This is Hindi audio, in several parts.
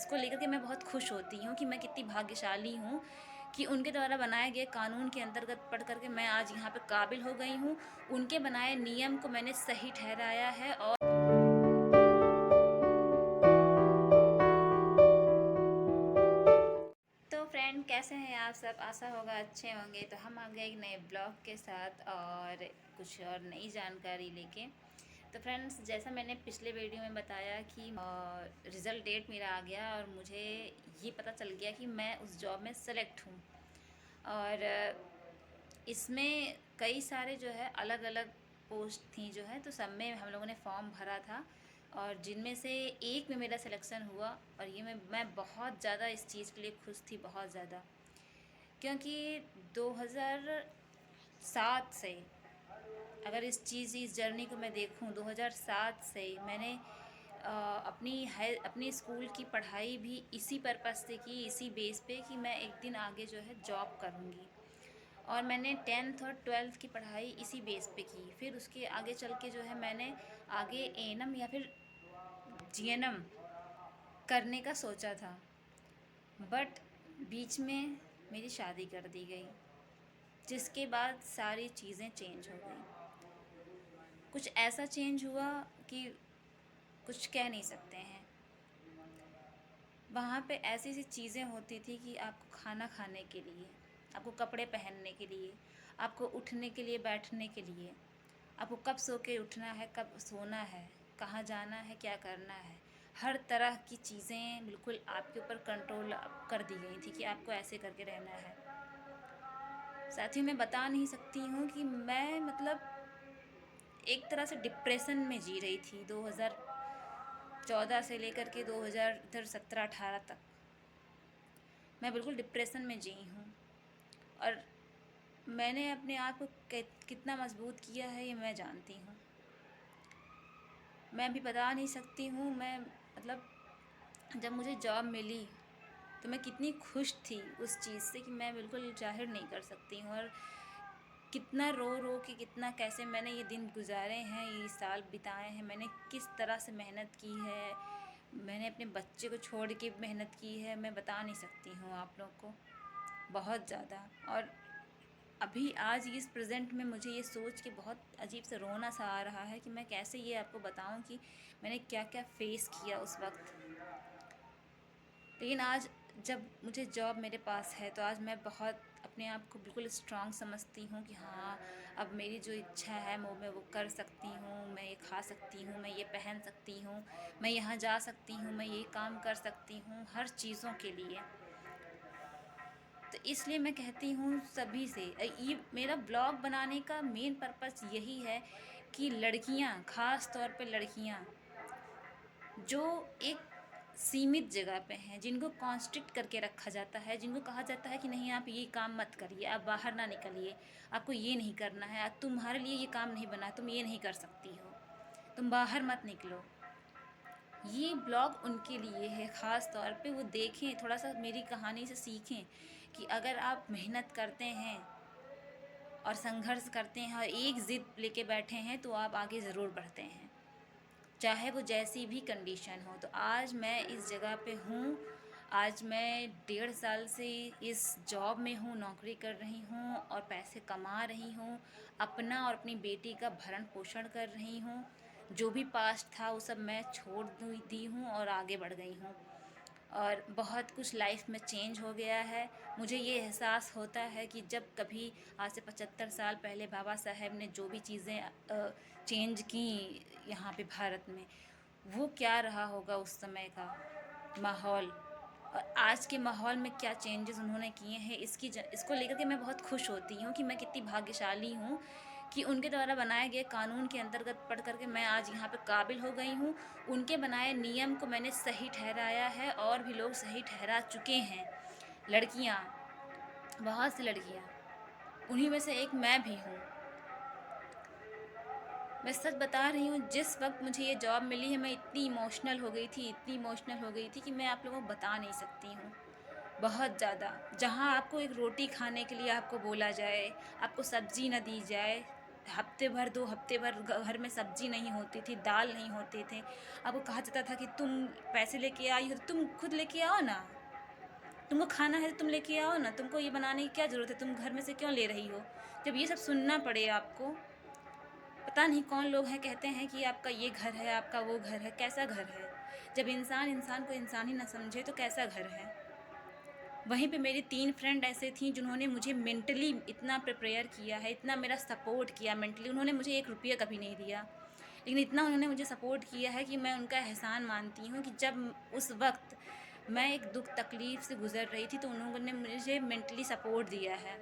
इसको लेकर के मैं बहुत खुश होती हूँ कि मैं कितनी भाग्यशाली हूँ कि उनके द्वारा बनाए गए कानून के अंतर्गत पढ़ कर के मैं आज यहाँ पे काबिल हो गई हूँ। उनके बनाए नियम को मैंने सही ठहराया है। और तो फ्रेंड, कैसे हैं आप सब? आशा होगा अच्छे होंगे। तो हम आ गए एक नए ब्लॉग के साथ और कुछ और नई जानकारी लेके। तो फ्रेंड्स, जैसा मैंने पिछले वीडियो में बताया कि रिज़ल्ट डेट मेरा आ गया और मुझे ये पता चल गया कि मैं उस जॉब में सेलेक्ट हूँ। और इसमें कई सारे जो है अलग अलग पोस्ट थी जो है, तो सब में हम लोगों ने फॉर्म भरा था और जिनमें से एक में मेरा सिलेक्शन हुआ। और ये मैं बहुत ज़्यादा इस चीज़ के लिए खुश थी, बहुत ज़्यादा, क्योंकि 2007 से, अगर इस जर्नी को मैं देखूं, 2007 से मैंने अपनी स्कूल की पढ़ाई भी इसी पर्पज़ से की, इसी बेस पे कि मैं एक दिन आगे जो है जॉब करूँगी। और मैंने 10th और 12th की पढ़ाई इसी बेस पे की। फिर उसके आगे चल के जो है मैंने आगे एएनएम या फिर जीएनएम करने का सोचा था, बट बीच में मेरी शादी कर दी गई, जिसके बाद सारी चीज़ें चेंज हो गई। कुछ ऐसा चेंज हुआ कि कुछ कह नहीं सकते हैं। वहाँ पे ऐसी ऐसी चीज़ें होती थी कि आपको खाना खाने के लिए, आपको कपड़े पहनने के लिए, आपको उठने के लिए, बैठने के लिए, आपको कब सो के उठना है, कब सोना है, कहाँ जाना है, क्या करना है, हर तरह की चीज़ें बिल्कुल आपके ऊपर कंट्रोल कर दी गई थी कि आपको ऐसे करके रहना है। साथियों, मैं बता नहीं सकती हूँ कि मैं मतलब एक तरह से डिप्रेशन में जी रही थी 2014 से लेकर के 2017-18 तक। मैं बिल्कुल डिप्रेशन में जी हूँ। और मैंने अपने आप को कितना मजबूत किया है ये मैं जानती हूँ। मैं भी बता नहीं सकती हूँ। मैं मतलब जब मुझे जॉब मिली तो मैं कितनी खुश थी उस चीज़ से कि मैं बिल्कुल ज़ाहिर नहीं कर सकती हूँ। और कितना रो रो के, कितना कैसे मैंने ये दिन गुजारे हैं, ये साल बिताए हैं, मैंने किस तरह से मेहनत की है, मैंने अपने बच्चे को छोड़ के मेहनत की है, मैं बता नहीं सकती हूँ आप लोग को, बहुत ज़्यादा। और अभी आज इस प्रेजेंट में मुझे ये सोच के बहुत अजीब सा रोना सा आ रहा है कि मैं कैसे ये आपको बताऊं कि मैंने क्या क्या फेस किया उस वक्त। लेकिन आज जब मुझे जॉब मेरे पास है तो आज मैं बहुत अपने आप को बिल्कुल स्ट्रांग समझती हूँ कि हाँ, अब मेरी जो इच्छा है मैं वो कर सकती हूँ, मैं ये खा सकती हूँ, मैं ये पहन सकती हूँ, मैं यहाँ जा सकती हूँ, मैं ये काम कर सकती हूँ, हर चीज़ों के लिए। तो इसलिए मैं कहती हूँ सभी से, ये मेरा ब्लॉग बनाने का मेन पर्पस यही है कि लड़कियाँ, ख़ास तौर पे लड़कियाँ जो एक सीमित जगह पे हैं, जिनको कॉन्स्ट्रिक्ट करके रखा जाता है, जिनको कहा जाता है कि नहीं आप ये काम मत करिए, आप बाहर ना निकलिए, आपको ये नहीं करना है, तुम्हारे लिए ये काम नहीं बना, तुम ये नहीं कर सकती हो, तुम बाहर मत निकलो। ये ब्लॉग उनके लिए है ख़ास तौर पे। वो देखें, थोड़ा सा मेरी कहानी से सीखें कि अगर आप मेहनत करते हैं और संघर्ष करते हैं और एक ज़िद लेके बैठे हैं तो आप आगे ज़रूर बढ़ते हैं, चाहे वो जैसी भी कंडीशन हो। तो आज मैं इस जगह पे हूँ। आज मैं 1.5 साल से इस जॉब में हूँ, नौकरी कर रही हूँ और पैसे कमा रही हूँ, अपना और अपनी बेटी का भरण पोषण कर रही हूँ। जो भी पास्ट था वो सब मैं छोड़ दी हूँ और आगे बढ़ गई हूँ। और बहुत कुछ लाइफ में चेंज हो गया है। मुझे ये एहसास होता है कि जब कभी आज से 75 साल पहले बाबा साहेब ने जो भी चीज़ें चेंज की यहाँ पे भारत में, वो क्या रहा होगा उस समय का माहौल, और आज के माहौल में क्या चेंजेस उन्होंने किए हैं। इसको लेकर के मैं बहुत खुश होती हूँ कि मैं कितनी भाग्यशाली हूँ कि उनके द्वारा बनाए गए कानून के अंतर्गत पढ़ कर के मैं आज यहाँ पे काबिल हो गई हूँ। उनके बनाए नियम को मैंने सही ठहराया है और भी लोग सही ठहरा चुके हैं। लड़कियाँ, बहुत सी लड़कियाँ, उन्हीं में से एक मैं भी हूँ। मैं सच बता रही हूँ, जिस वक्त मुझे ये जॉब मिली है मैं इतनी इमोशनल हो गई थी, इतनी इमोशनल हो गई थी कि मैं आप लोगों को बता नहीं सकती हूँ। बहुत ज़्यादा। जहाँ आपको एक रोटी खाने के लिए आपको बोला जाए, आपको सब्ज़ी ना दी जाए, हफ्ते भर 2 हफ्ते भर घर में सब्जी नहीं होती थी, दाल नहीं होते थे। अब वो कहा जाता था कि तुम पैसे लेके आई हो तो तुम खुद लेके आओ ना, तुमको खाना है तो तुम लेके आओ ना, तुमको ये बनाने की क्या ज़रूरत है, तुम घर में से क्यों ले रही हो। जब ये सब सुनना पड़े आपको, पता नहीं कौन लोग हैं कहते हैं कि आपका ये घर है, आपका वो घर है। कैसा घर है? जब इंसान इंसान को इंसान ही ना समझे तो कैसा घर है? वहीं पे मेरी 3 फ्रेंड ऐसे थीं जिन्होंने मुझे मेंटली इतना प्रिपेयर किया है, इतना मेरा सपोर्ट किया मेंटली। उन्होंने मुझे 1 रुपया कभी नहीं दिया, लेकिन इतना उन्होंने मुझे सपोर्ट किया है कि मैं उनका एहसान मानती हूँ कि जब उस वक़्त मैं एक दुःख तकलीफ़ से गुज़र रही थी तो उन्होंने मुझे मेंटली सपोर्ट दिया है।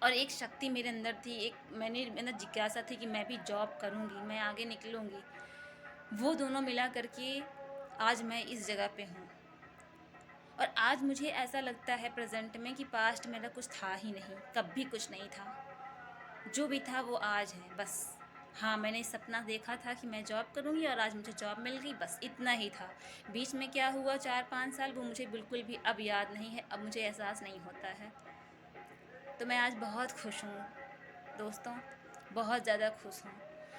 और एक शक्ति मेरे अंदर थी, एक मैंने जिज्ञासा थी कि मैं भी जॉब करूँगी, मैं आगे निकलूँगी। वो दोनों मिला करके आज मैं इस जगह पे हूँ। और आज मुझे ऐसा लगता है प्रेजेंट में कि पास्ट मेरा कुछ था ही नहीं, कभी कुछ नहीं था। जो भी था वो आज है बस। हाँ, मैंने सपना देखा था कि मैं जॉब करूँगी और आज मुझे जॉब मिल गई, बस इतना ही था। बीच में क्या हुआ 4-5 साल वो मुझे बिल्कुल भी अब याद नहीं है, अब मुझे एहसास नहीं होता है। तो मैं आज बहुत खुश हूँ दोस्तों, बहुत ज़्यादा खुश हूँ।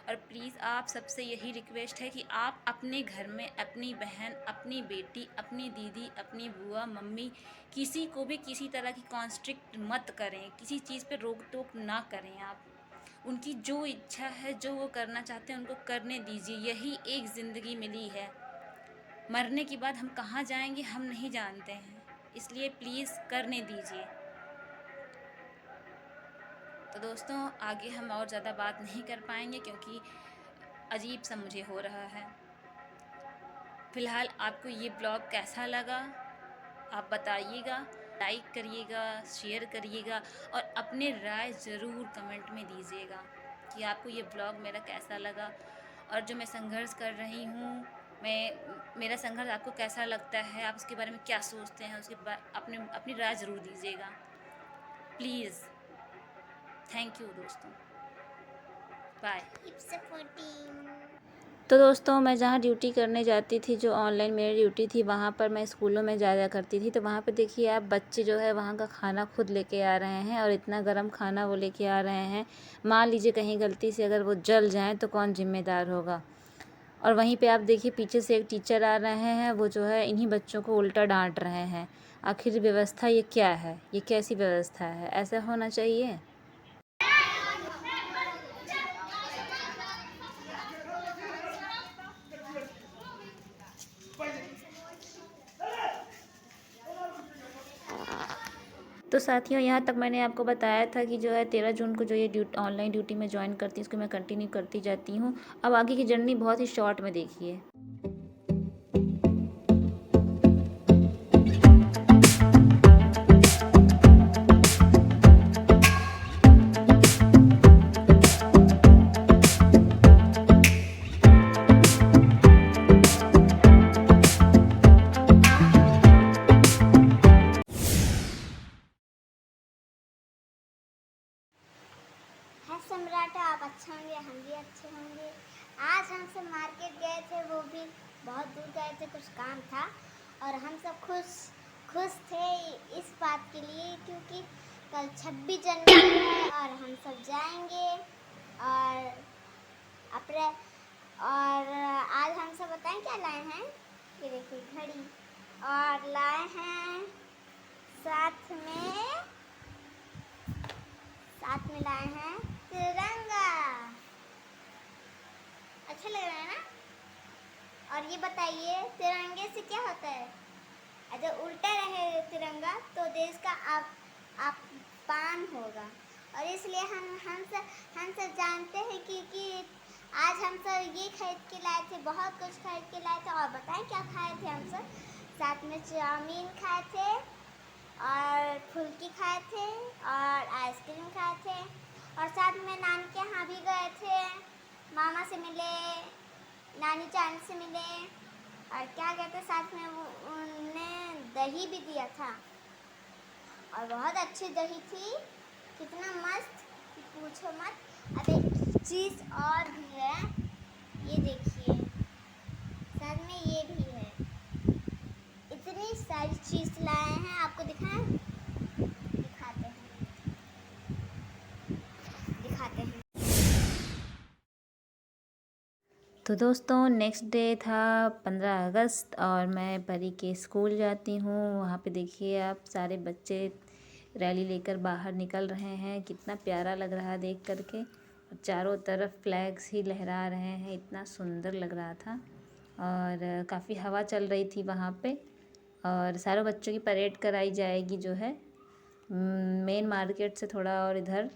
और प्लीज़ आप सबसे यही रिक्वेस्ट है कि आप अपने घर में अपनी बहन, अपनी बेटी, अपनी दीदी, अपनी बुआ, मम्मी, किसी को भी किसी तरह की कॉन्स्ट्रिक्ट मत करें, किसी चीज़ पे रोक टोक ना करें आप। उनकी जो इच्छा है, जो वो करना चाहते हैं उनको करने दीजिए। यही एक ज़िंदगी मिली है, मरने के बाद हम कहाँ जाएंगे हम नहीं जानते हैं, इसलिए प्लीज़ करने दीजिए। तो दोस्तों आगे हम और ज़्यादा बात नहीं कर पाएंगे क्योंकि अजीब सा मुझे हो रहा है। फ़िलहाल आपको ये ब्लॉग कैसा लगा आप बताइएगा, लाइक करिएगा, शेयर करिएगा और अपने राय ज़रूर कमेंट में दीजिएगा कि आपको ये ब्लॉग मेरा कैसा लगा और जो मैं संघर्ष कर रही हूँ, मेरा संघर्ष आपको कैसा लगता है, आप उसके बारे में क्या सोचते हैं, उसके अपनी राय ज़रूर दीजिएगा प्लीज़। थैंक यू दोस्तों, बाय। तो दोस्तों मैं जहाँ ड्यूटी करने जाती थी, जो ऑनलाइन मेरी ड्यूटी थी, वहाँ पर मैं स्कूलों में जाया करती थी। तो वहाँ पे देखिए आप बच्चे जो है वहाँ का खाना खुद लेके आ रहे हैं और इतना गर्म खाना वो लेके आ रहे हैं। मान लीजिए कहीं गलती से अगर वो जल जाएँ तो कौन ज़िम्मेदार होगा। और वहीं पे आप देखिए पीछे से एक टीचर आ रहे हैं, वो जो है इन्हीं बच्चों को उल्टा डांट रहे हैं। आखिर व्यवस्था ये क्या है, ये कैसी व्यवस्था है? ऐसा होना चाहिए? तो साथियों यहाँ तक मैंने आपको बताया था कि जो है 13 जून को जो ये ऑनलाइन ड्यूटी में ज्वाइन करती हूँ, उसको मैं कंटिन्यू करती जाती हूँ। अब आगे की जर्नी बहुत ही शॉर्ट में देखिए। है सम्राट, आप अच्छे होंगे, हम भी अच्छे होंगे। आज हम सब मार्केट गए थे, वो भी बहुत दूर गए थे, कुछ काम था। और हम सब खुश थे इस बात के लिए क्योंकि कल 26 जनवरी है और हम सब जाएंगे। और अप्रैल और आज हम सब बताएं क्या लाए हैं। ये देखिए घड़ी, और लाए हैं साथ में लाए हैं तिरंगा। अच्छा लग रहा है ना। और ये बताइए तिरंगे से क्या होता है? अगर उल्टा रहे तिरंगा तो देश का अपमान होगा। और इसलिए हम सब जानते हैं कि आज हम सब ये खरीद के लाए थे, बहुत कुछ खरीद के लाए थे। और बताएं क्या खाए थे हम सब? साथ में चाउमीन खाए थे और फुल्की खाए थे और आइसक्रीम खाए थे। और साथ में नानी के यहाँ भी गए थे, मामा से मिले, नानी जान से मिले। और क्या कहते साथ में उनने दही भी दिया था और बहुत अच्छी दही थी, कितना मस्त पूछो मत। अब एक चीज़ और भी है, ये देखिए साथ में ये भी है। इतनी सारी चीज़ लाए हैं, आपको दिखाएं? दिखाते हैं। तो दोस्तों नेक्स्ट डे था 15 अगस्त और मैं परी के स्कूल जाती हूँ। वहाँ पे देखिए आप सारे बच्चे रैली लेकर बाहर निकल रहे हैं। कितना प्यारा लग रहा है देख करके, और चारों तरफ फ्लैग्स ही लहरा रहे हैं। इतना सुंदर लग रहा था और काफ़ी हवा चल रही थी वहाँ पे। और सारों बच्चों की परेड कराई जाएगी जो है मेन मार्केट से थोड़ा और इधर।